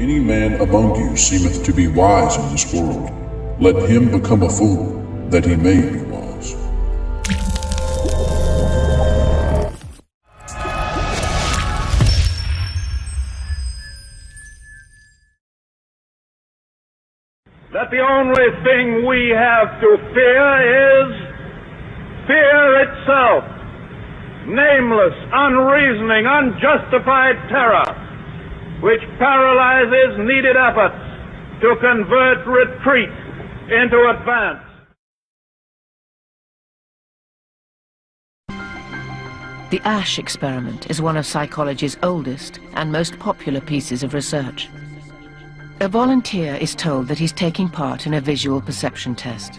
any man among you seemeth to be wise in this world, let him become a fool, that he may be wise. That the only thing we have to fear is fear itself. Nameless, unreasoning, unjustified terror, which paralyzes needed efforts to convert retreat into advance. The Asch Experiment is one of psychology's oldest and most popular pieces of research. A volunteer is told that he's taking part in a visual perception test.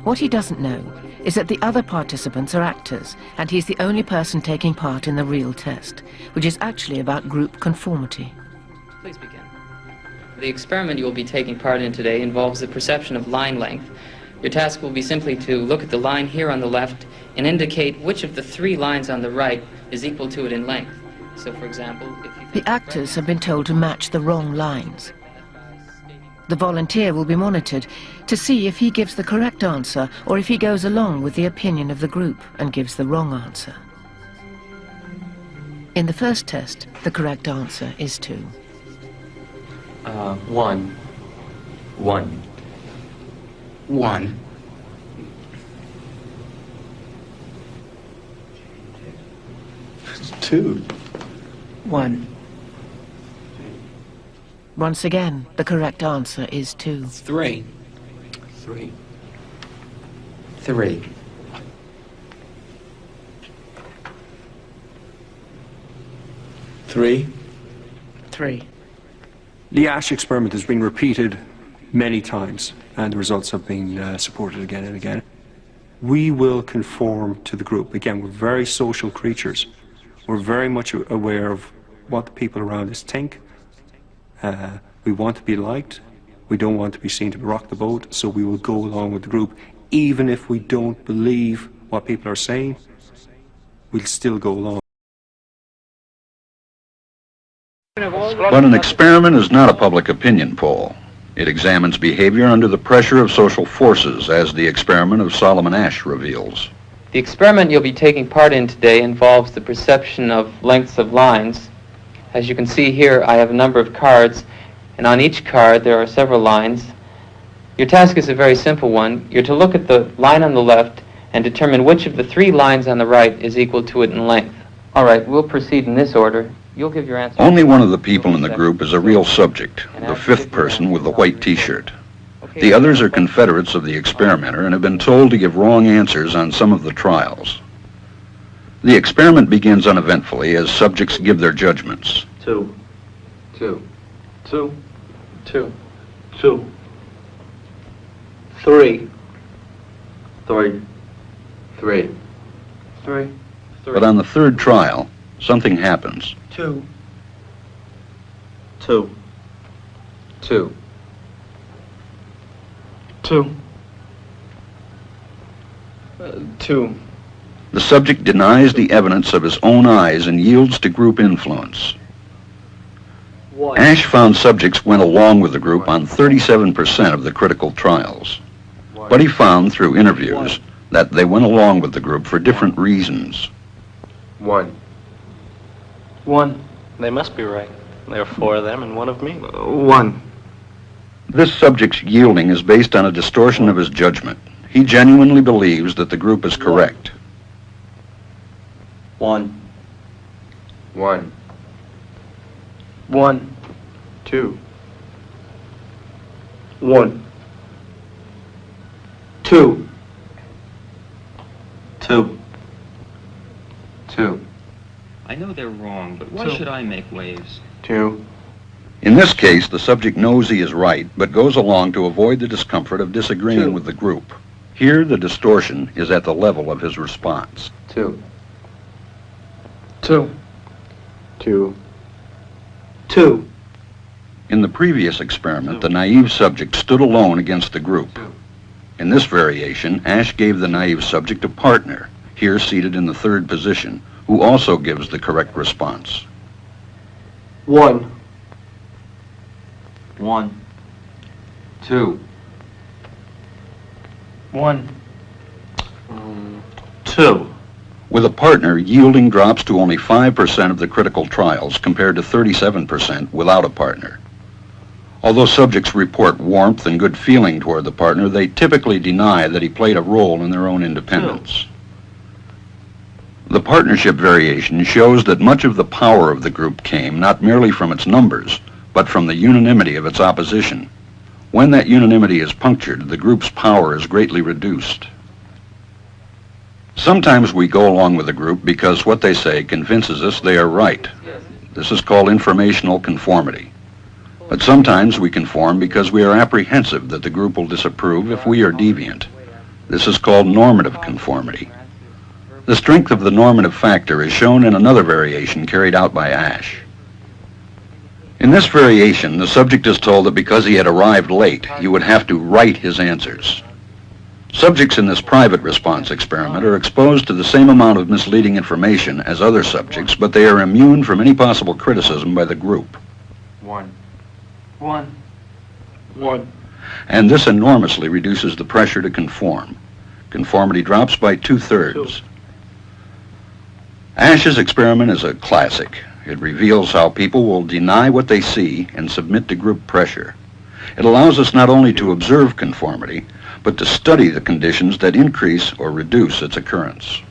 What he doesn't know is that the other participants are actors, and he's the only person taking part in the real test, which is actually about group conformity. Please begin. The experiment you will be taking part in today involves the perception of line length. Your task will be simply to look at the line here on the left and indicate which of the three lines on the right is equal to it in length. So, for example, if you... The actors have been told to match the wrong lines. The volunteer will be monitored to see if he gives the correct answer or if he goes along with the opinion of the group and gives the wrong answer. In the first test, the correct answer is 2. 1. 1. 1. 2. 1. Once again, the correct answer is 2. 3. 3. 3. 3. 3. The Asch experiment has been repeated many times, and the results have been supported again and again. We will conform to the group. Again, we're very social creatures. We're very much aware of what the people around us think. We want to be liked. We don't want to be seen to rock the boat, so we will go along with the group. Even if we don't believe what people are saying, we'll still go along. But an experiment is not a public opinion poll. It examines behavior under the pressure of social forces, as the experiment of Solomon Asch reveals. The experiment you'll be taking part in today involves the perception of lengths of lines. As you can see here, I have a number of cards, and on each card there are several lines. Your task is a very simple one. You're to look at the line on the left and determine which of the three lines on the right is equal to it in length. All right, we'll proceed in this order. You'll give your answer. Only one of the people in the group is a real subject, the fifth person with the white t-shirt. The others are confederates of the experimenter and have been told to give wrong answers on some of the trials. The experiment begins uneventfully as subjects give their judgments. 2. 2. 2. 2. 2. 3. 3. 3. 3. But on the third trial, something happens. 2. 2. 2. 2. 2. The subject denies the evidence of his own eyes and yields to group influence. Asch found subjects went along with the group on 37% of the critical trials. But he found through interviews that they went along with the group for different reasons. 1. 1. They must be right. There are 4 of them and 1 of me. 1. This subject's yielding is based on a distortion of his judgment. He genuinely believes that the group is correct. 1. 1. 1. 2. 1. 2. 2. 2. I know they're wrong, but why should I make waves? 2. In this case, the subject knows he is right, but goes along to avoid the discomfort of disagreeing with the group. Here, the distortion is at the level of his response. 2. 2. 2. 2. In the previous experiment, the naive subject stood alone against the group. In this variation, Asch gave the naive subject a partner, here seated in the third position, who also gives the correct response. 1. 1. 2. 1. 2. With a partner, yielding drops to only 5% of the critical trials compared to 37% without a partner. Although subjects report warmth and good feeling toward the partner, they typically deny that he played a role in their own independence. The partnership variation shows that much of the power of the group came not merely from its numbers, but from the unanimity of its opposition. When that unanimity is punctured, the group's power is greatly reduced. Sometimes we go along with the group because what they say convinces us they are right. This is called informational conformity. But sometimes we conform because we are apprehensive that the group will disapprove if we are deviant. This is called normative conformity. The strength of the normative factor is shown in another variation carried out by Asch. In this variation, the subject is told that because he had arrived late, he would have to write his answers. Subjects in this private response experiment are exposed to the same amount of misleading information as other subjects, but they are immune from any possible criticism by the group. 1. 1. 1. And this enormously reduces the pressure to conform. Conformity drops by 2/3. Asch's experiment is a classic. It reveals how people will deny what they see and submit to group pressure. It allows us not only to observe conformity, but to study the conditions that increase or reduce its occurrence.